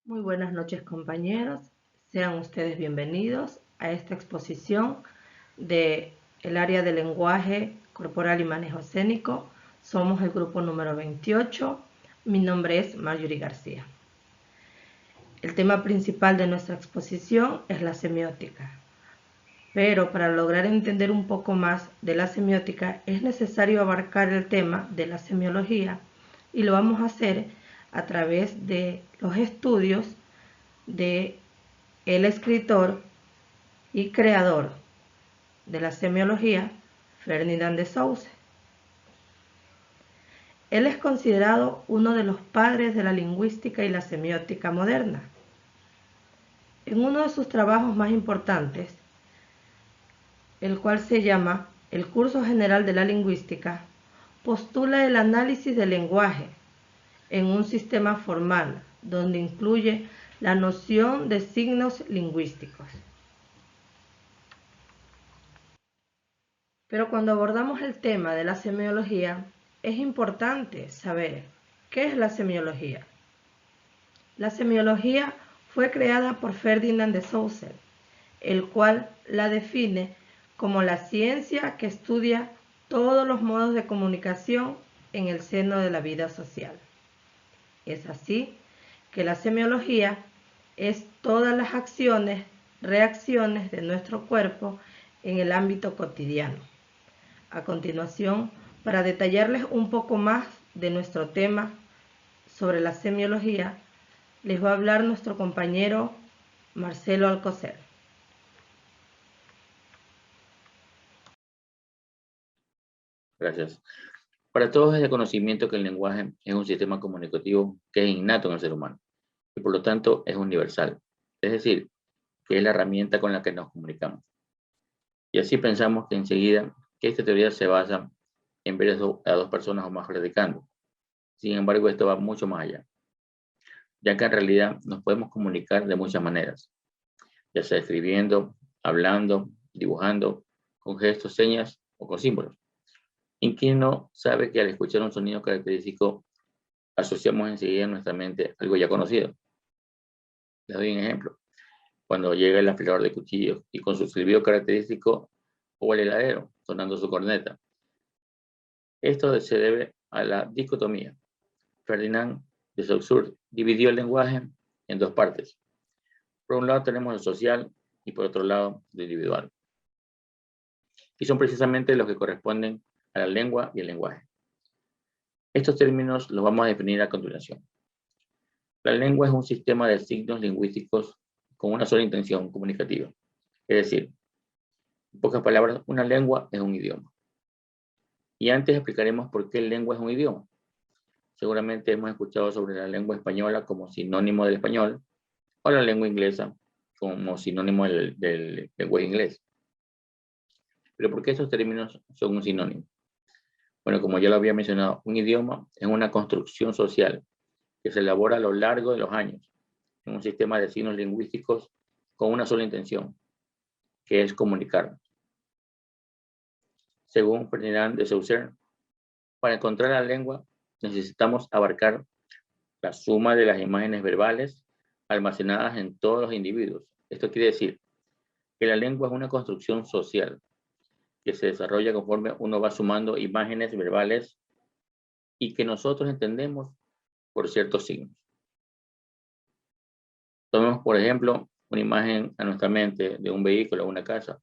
Muy buenas noches, compañeros. Sean ustedes bienvenidos a esta exposición de el área de lenguaje corporal y manejo escénico. Somos el grupo número 28. Mi nombre es Marjorie García. El tema principal de nuestra exposición es la semiótica. Pero para lograr entender un poco más de la semiótica es necesario abarcar el tema de la semiología, y lo vamos a hacer a través de los estudios de el escritor y creador de la semiología, Ferdinand de Saussure. Él es considerado uno de los padres de la lingüística y la semiótica moderna. En uno de sus trabajos más importantes, el cual se llama El Curso General de la Lingüística, postula el análisis del lenguaje en un sistema formal, donde incluye la noción de signos lingüísticos. Pero cuando abordamos el tema de la semiología, es importante saber qué es la semiología. La semiología fue creada por Ferdinand de Saussure, el cual la define como la ciencia que estudia todos los modos de comunicación en el seno de la vida social. Es así que la semiología es todas las acciones, reacciones de nuestro cuerpo en el ámbito cotidiano. A continuación, para detallarles un poco más de nuestro tema sobre la semiología, les va a hablar nuestro compañero Marcelo Alcocer. Gracias. Para todos es de conocimiento que el lenguaje es un sistema comunicativo que es innato en el ser humano y por lo tanto es universal, es decir, que es la herramienta con la que nos comunicamos. Y así pensamos que enseguida que esta teoría se basa en ver a dos personas o más predicando. Sin embargo, esto va mucho más allá, ya que en realidad nos podemos comunicar de muchas maneras, ya sea escribiendo, hablando, dibujando, con gestos, señas o con símbolos. ¿Y quién no sabe que al escuchar un sonido característico asociamos enseguida en nuestra mente algo ya conocido? Les doy un ejemplo. Cuando llega el afilador de cuchillos y con su silbido característico, o el heladero sonando su corneta. Esto se debe a la dicotomía. Ferdinand de Saussure dividió el lenguaje en dos partes. Por un lado tenemos el social y por otro lado el individual. Y son precisamente los que corresponden a la lengua y el lenguaje. Estos términos los vamos a definir a continuación. La lengua es un sistema de signos lingüísticos con una sola intención comunicativa. Es decir, en pocas palabras, una lengua es un idioma. Y antes explicaremos por qué lengua es un idioma. Seguramente hemos escuchado sobre la lengua española como sinónimo del español o la lengua inglesa como sinónimo del lenguaje inglés. Pero ¿por qué estos términos son un sinónimo? Bueno, como ya lo había mencionado, un idioma es una construcción social que se elabora a lo largo de los años en un sistema de signos lingüísticos con una sola intención, que es comunicarnos. Según Ferdinand de Saussure, para encontrar la lengua necesitamos abarcar la suma de las imágenes verbales almacenadas en todos los individuos. Esto quiere decir que la lengua es una construcción social que se desarrolla conforme uno va sumando imágenes verbales y que nosotros entendemos por ciertos signos. Tomemos, por ejemplo, una imagen a nuestra mente de un vehículo o una casa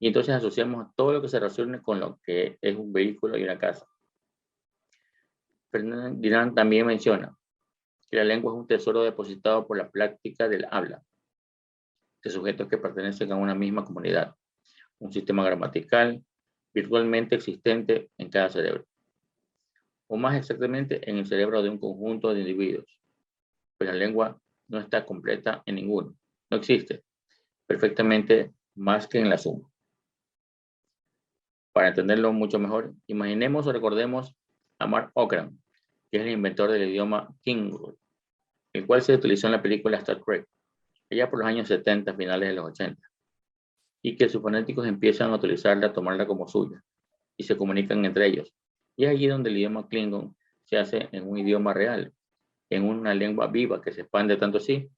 y entonces asociamos todo lo que se relacione con lo que es un vehículo y una casa. Ferdinand también menciona que la lengua es un tesoro depositado por la práctica del habla de sujetos que pertenecen a una misma comunidad, un sistema gramatical virtualmente existente en cada cerebro, o más exactamente en el cerebro de un conjunto de individuos, pues la lengua no está completa en ninguno, no existe perfectamente más que en la suma. Para entenderlo mucho mejor, imaginemos o recordemos a Mark Ockham, que es el inventor del idioma Klingon, el cual se utilizó en la película Star Trek, allá por los años 70, finales de los 80, y que sus fanáticos empiezan a utilizarla, a tomarla como suya, y se comunican entre ellos. Y es allí donde el idioma Klingon se hace en un idioma real, en una lengua viva que se expande tanto así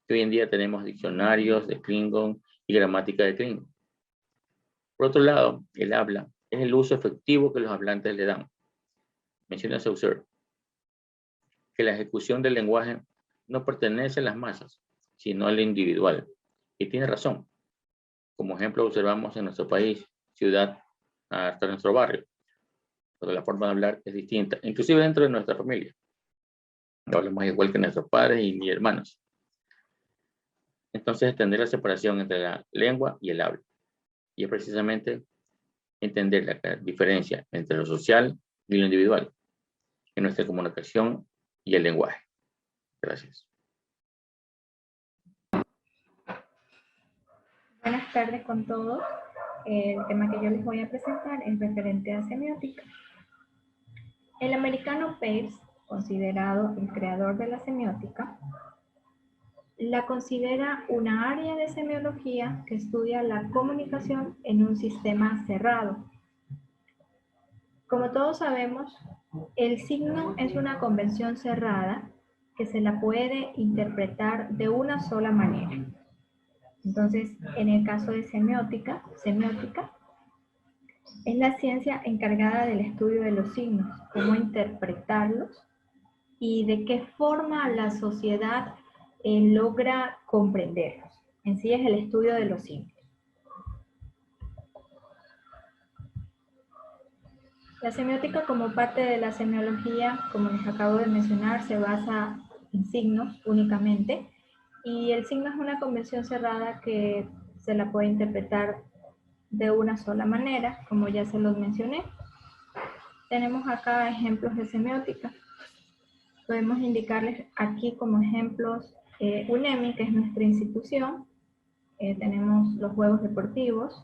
que hoy en día tenemos diccionarios de Klingon y gramática de Klingon. Por otro lado, el habla es el uso efectivo que los hablantes le dan. Menciona Saussure que la ejecución del lenguaje no pertenece a las masas, sino al individual. Y tiene razón. Como ejemplo, observamos en nuestro país, ciudad, hasta nuestro barrio, donde la forma de hablar es distinta, inclusive dentro de nuestra familia. No hablamos igual que nuestros padres y ni hermanos. Entonces, entender la separación entre la lengua y el habla. Y es precisamente entender la diferencia entre lo social y lo individual en nuestra comunicación y el lenguaje. Gracias. Buenas tardes con todos. El tema que yo les voy a presentar es referente a semiótica. El americano Peirce, considerado el creador de la semiótica, la considera una área de semiología que estudia la comunicación en un sistema cerrado. Como todos sabemos, el signo es una convención cerrada que se la puede interpretar de una sola manera. Entonces, en el caso de semiótica es la ciencia encargada del estudio de los signos, cómo interpretarlos y de qué forma la sociedad logra comprenderlos. En sí es el estudio de los signos. La semiótica, como parte de la semiología, como les acabo de mencionar, se basa en signos únicamente, y el signo es una convención cerrada que se la puede interpretar de una sola manera, como ya se los mencioné. Tenemos acá ejemplos de semiótica. Podemos indicarles aquí como ejemplos UNEMI, que es nuestra institución. Tenemos los juegos deportivos,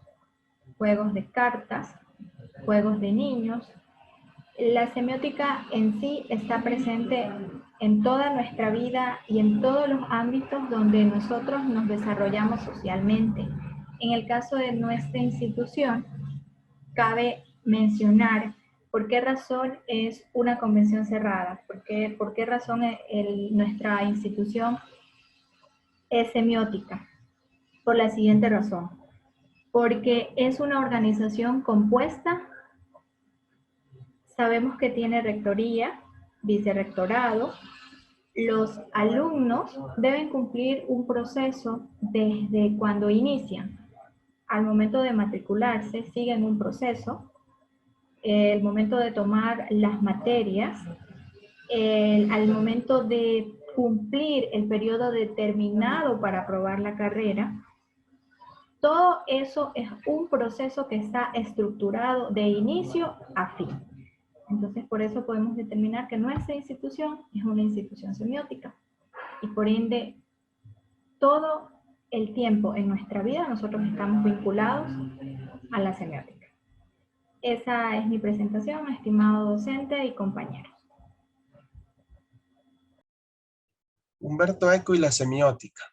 juegos de cartas, juegos de niños. La semiótica en sí está presente en toda nuestra vida y en todos los ámbitos donde nosotros nos desarrollamos socialmente. En el caso de nuestra institución, cabe mencionar por qué razón es una convención cerrada, por qué razón nuestra institución es semiótica. Por la siguiente razón: porque es una organización compuesta. Sabemos que tiene rectoría, vicerrectorado. Los alumnos deben cumplir un proceso desde cuando inician. Al momento de matricularse, siguen un proceso. El momento de tomar las materias, al momento de cumplir el periodo determinado para aprobar la carrera, todo eso es un proceso que está estructurado de inicio a fin. Entonces, por eso podemos determinar que nuestra institución es una institución semiótica. Y por ende, todo el tiempo en nuestra vida nosotros estamos vinculados a la semiótica. Esa es mi presentación, estimado docente y compañeros. Umberto Eco y la semiótica.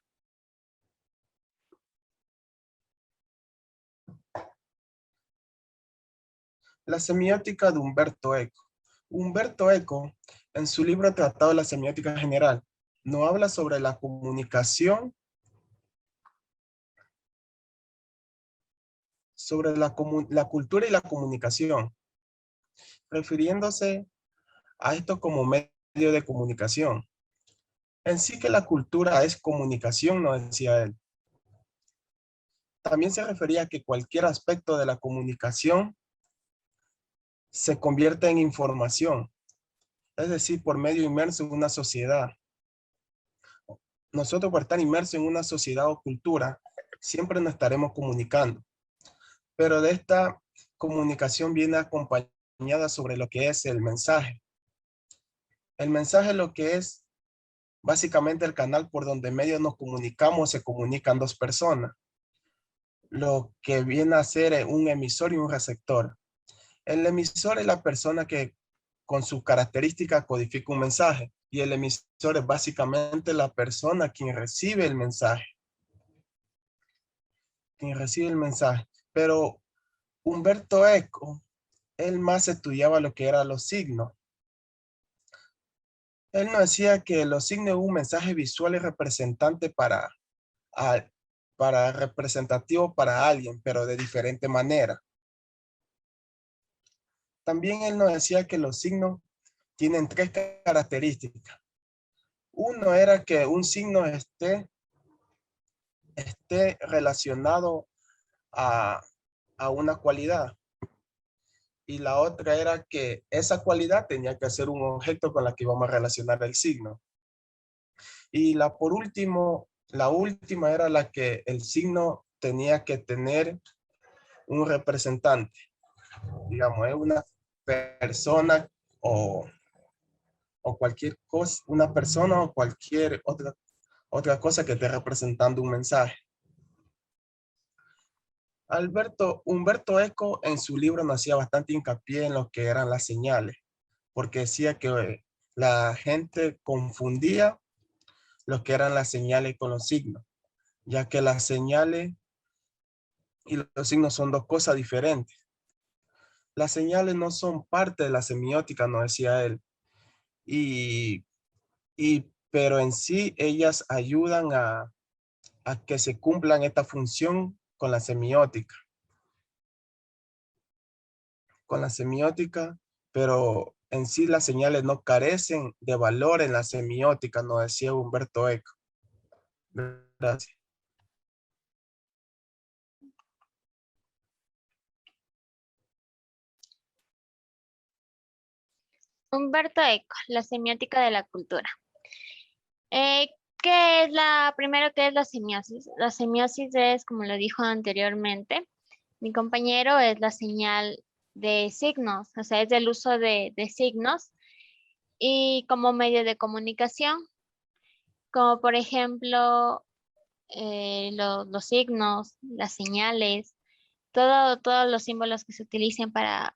La semiótica de Umberto Eco. Umberto Eco, en su libro Tratado de la Semiótica General, nos habla sobre la comunicación, sobre la cultura y la comunicación, refiriéndose a esto como medio de comunicación. En sí que la cultura es comunicación, nos decía él. También se refería a que cualquier aspecto de la comunicación se convierte en información, es decir, por medio inmerso en una sociedad. Nosotros, por estar inmersos en una sociedad o cultura, siempre nos estaremos comunicando, pero de esta comunicación viene acompañada sobre lo que es el mensaje. El mensaje es lo que es básicamente el canal por donde medio nos comunicamos, se comunican dos personas, lo que viene a ser un emisor y un receptor. El emisor es la persona que con sus características codifica un mensaje, y el emisor es básicamente la persona quien recibe el mensaje. Pero Umberto Eco, él más estudiaba lo que eran los signos. Él nos decía que los signos es un mensaje visual y representante para representativo para alguien, pero de diferente manera. También él nos decía que los signos tienen 3 características. Uno era que un signo esté relacionado a una cualidad. Y la otra era que esa cualidad tenía que ser un objeto con la que íbamos a relacionar el signo. Y la última era la que el signo tenía que tener un representante. Digamos, es una persona o cualquier cosa, una persona o cualquier otra cosa que esté representando un mensaje. Humberto Eco en su libro nos hacía bastante hincapié en lo que eran las señales, porque decía que la gente confundía lo que eran las señales con los signos, ya que las señales y los signos son dos cosas diferentes. Las señales no son parte de la semiótica, nos decía él, pero en sí ellas ayudan a que se cumplan esta función con la semiótica. Pero en sí las señales no carecen de valor en la semiótica, nos decía Humberto Eco. Gracias. Humberto Eco, la semiótica de la cultura. Eh, ¿Qué es primero, qué es la semiosis? La semiosis es, como lo dijo anteriormente mi compañero, es la señal de signos, o sea, es el uso de signos y como medio de comunicación, como por ejemplo los signos, las señales, todos los símbolos que se utilicen para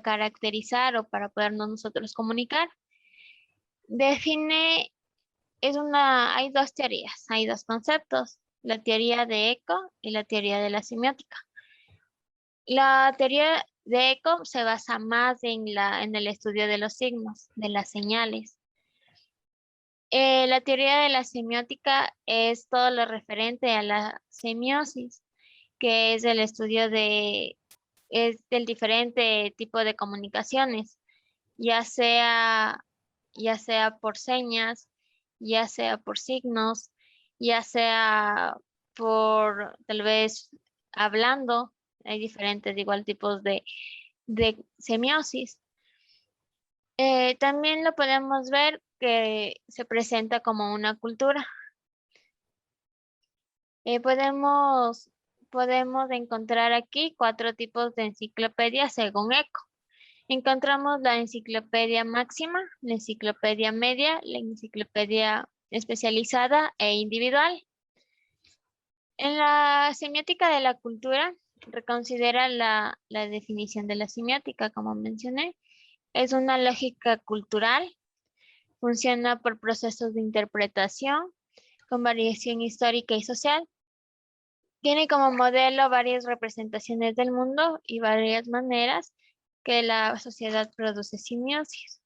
caracterizar o para podernos nosotros comunicar. Hay dos teorías, hay dos conceptos, la teoría de Eco y la teoría de la semiótica. La teoría de Eco se basa más en el estudio de los signos, de las señales. La teoría de la semiótica es todo lo referente a la semiosis, que es el estudio del diferente tipo de comunicaciones, ya sea por señas, ya sea por signos, ya sea por tal vez hablando. Hay diferentes igual tipos de semiosis. También lo podemos ver que se presenta como una cultura. Podemos encontrar aquí 4 tipos de enciclopedia según Eco. Encontramos la enciclopedia máxima, la enciclopedia media, la enciclopedia especializada e individual. En la semiótica de la cultura, reconsidera la definición de la semiótica, como mencioné. Es una lógica cultural, funciona por procesos de interpretación, con variación histórica y social. Tiene como modelo varias representaciones del mundo y varias maneras que la sociedad produce semiosis.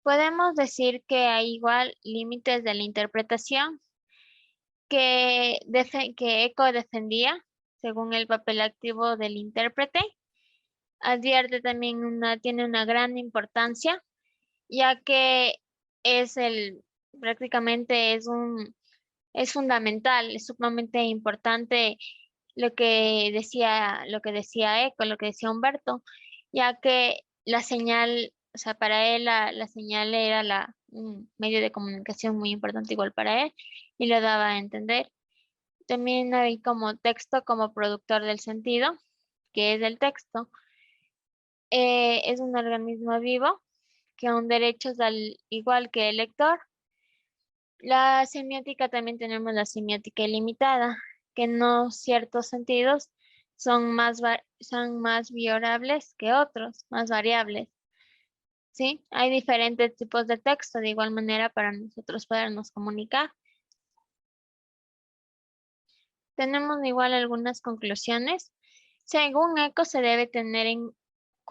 Podemos decir que hay igual límites de la interpretación que Eco defendía según el papel activo del intérprete. Advierte también tiene una gran importancia, ya que prácticamente es fundamental, es sumamente importante lo que decía Eco, lo que decía Humberto, ya que la señal, o sea, para él la señal era un medio de comunicación muy importante igual para él y lo daba a entender. También hay como texto como productor del sentido, que es el texto. Es un organismo vivo que aún derechos al igual que el lector. La semiótica también tenemos la semiótica ilimitada, que en ciertos sentidos son más violables que otros, más variables. ¿Sí? Hay diferentes tipos de texto de igual manera para nosotros podernos comunicar. Tenemos igual algunas conclusiones. Según Eco se debe tener en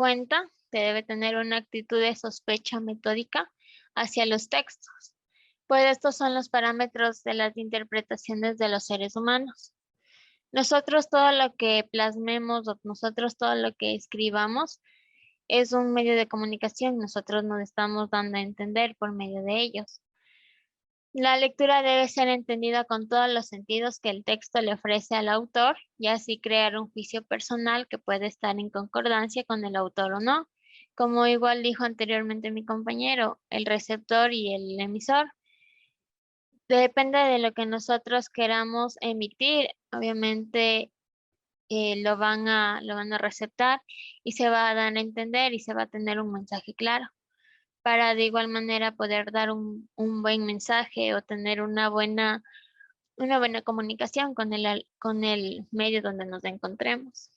cuenta, se debe tener una actitud de sospecha metódica hacia los textos, pues estos son los parámetros de las interpretaciones de los seres humanos. Nosotros todo lo que plasmemos o nosotros todo lo que escribamos es un medio de comunicación, nosotros nos estamos dando a entender por medio de ellos. La lectura debe ser entendida con todos los sentidos que el texto le ofrece al autor y así crear un juicio personal que puede estar en concordancia con el autor o no. Como igual dijo anteriormente mi compañero, el receptor y el emisor. Depende de lo que nosotros queramos emitir, obviamente lo van a receptar y se va a dar a entender y se va a tener un mensaje claro, para de igual manera poder dar un buen mensaje o tener una buena comunicación con el medio donde nos encontremos.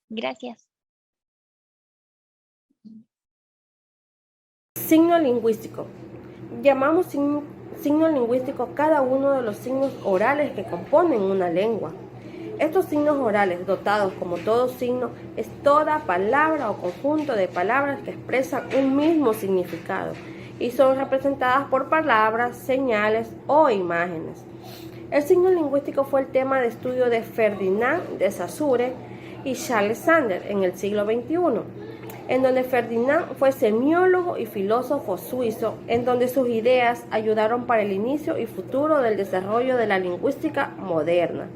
Gracias. Signo lingüístico. Llamamos signo lingüístico cada uno de los signos orales que componen una lengua. Estos signos orales, dotados como todo signo, es toda palabra o conjunto de palabras que expresan un mismo significado y son representadas por palabras, señales o imágenes. El signo lingüístico fue el tema de estudio de Ferdinand de Saussure y Charles Sanders en el siglo XXI, en donde Ferdinand fue semiólogo y filósofo suizo, en donde sus ideas ayudaron para el inicio y futuro del desarrollo de la lingüística moderna.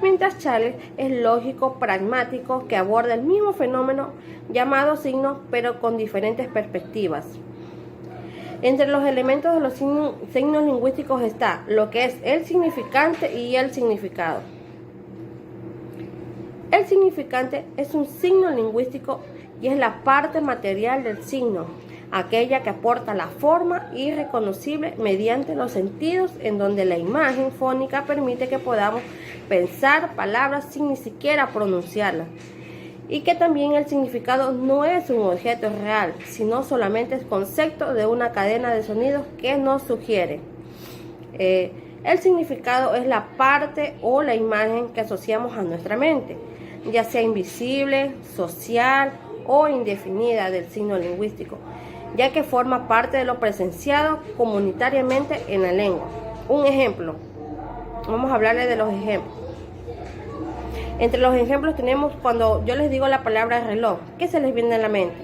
Mientras Charles es lógico, pragmático, que aborda el mismo fenómeno llamado signos, pero con diferentes perspectivas. Entre los elementos de los signos lingüísticos está lo que es el significante y el significado. El significante es un signo lingüístico y es la parte material del signo, aquella que aporta la forma irreconocible mediante los sentidos, en donde la imagen fónica permite que podamos pensar palabras sin ni siquiera pronunciarlas, y que también el significado no es un objeto real, sino solamente es concepto de una cadena de sonidos que nos sugiere. El significado es la parte o la imagen que asociamos a nuestra mente, ya sea invisible, social o indefinida del signo lingüístico, ya que forma parte de lo presenciado comunitariamente en la lengua. Un ejemplo, vamos a hablarles de los ejemplos. Entre los ejemplos tenemos cuando yo les digo la palabra reloj, ¿qué se les viene a la mente?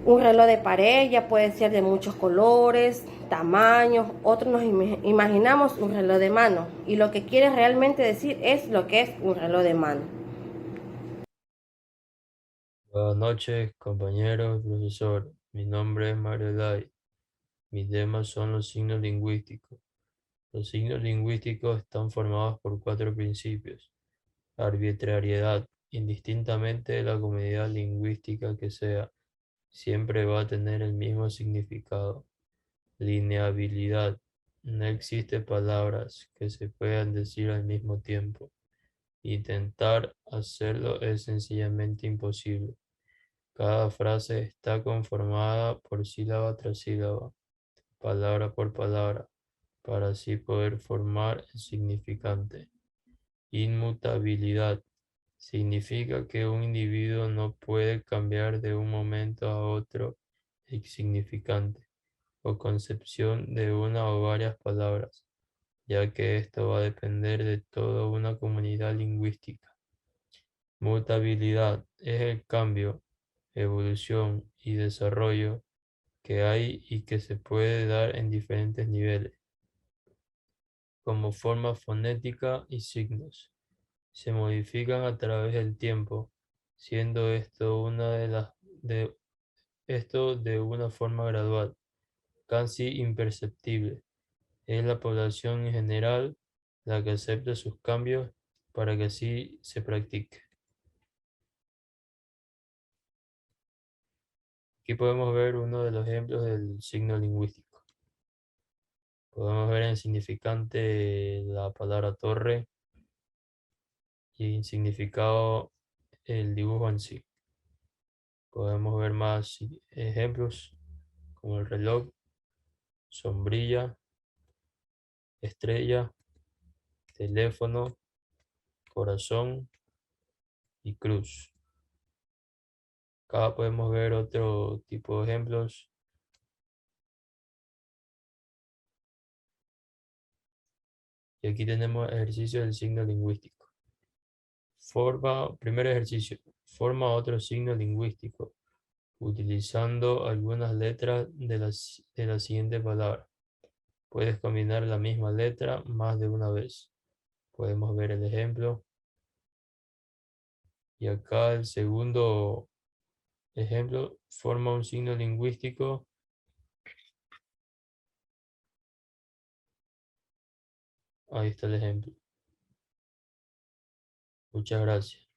Un reloj de pared, ya puede ser de muchos colores, tamaños, otros nos imaginamos un reloj de mano, y lo que quiere realmente decir es lo que es un reloj de mano. Buenas noches, compañeros, profesor. Mi nombre es Mario Lai. Mis temas son los signos lingüísticos. Los signos lingüísticos están formados por 4 principios. Arbitrariedad, indistintamente de la comunidad lingüística que sea, siempre va a tener el mismo significado. Lineabilidad, no existe palabras que se puedan decir al mismo tiempo. Intentar hacerlo es sencillamente imposible. Cada frase está conformada por sílaba tras sílaba, palabra por palabra, para así poder formar el significante. Inmutabilidad significa que un individuo no puede cambiar de un momento a otro el significante o concepción de una o varias palabras, ya que esto va a depender de toda una comunidad lingüística. Mutabilidad es el cambio, evolución y desarrollo que hay y que se puede dar en diferentes niveles, como forma fonética y signos. Se modifican a través del tiempo, siendo esto de una forma gradual, casi imperceptible. Es la población en general la que acepta sus cambios para que así se practique. Aquí podemos ver uno de los ejemplos del signo lingüístico. Podemos ver en significante la palabra torre y en significado el dibujo en sí. Podemos ver más ejemplos como el reloj, sombrilla, estrella, teléfono, corazón y cruz. Acá podemos ver otro tipo de ejemplos. Y aquí tenemos ejercicio del signo lingüístico. Primer ejercicio. Forma otro signo lingüístico utilizando algunas letras de la siguiente palabra. Puedes combinar la misma letra más de una vez. Podemos ver el ejemplo. Y acá el segundo ejemplo forma un signo lingüístico. Ahí está el ejemplo. Muchas gracias.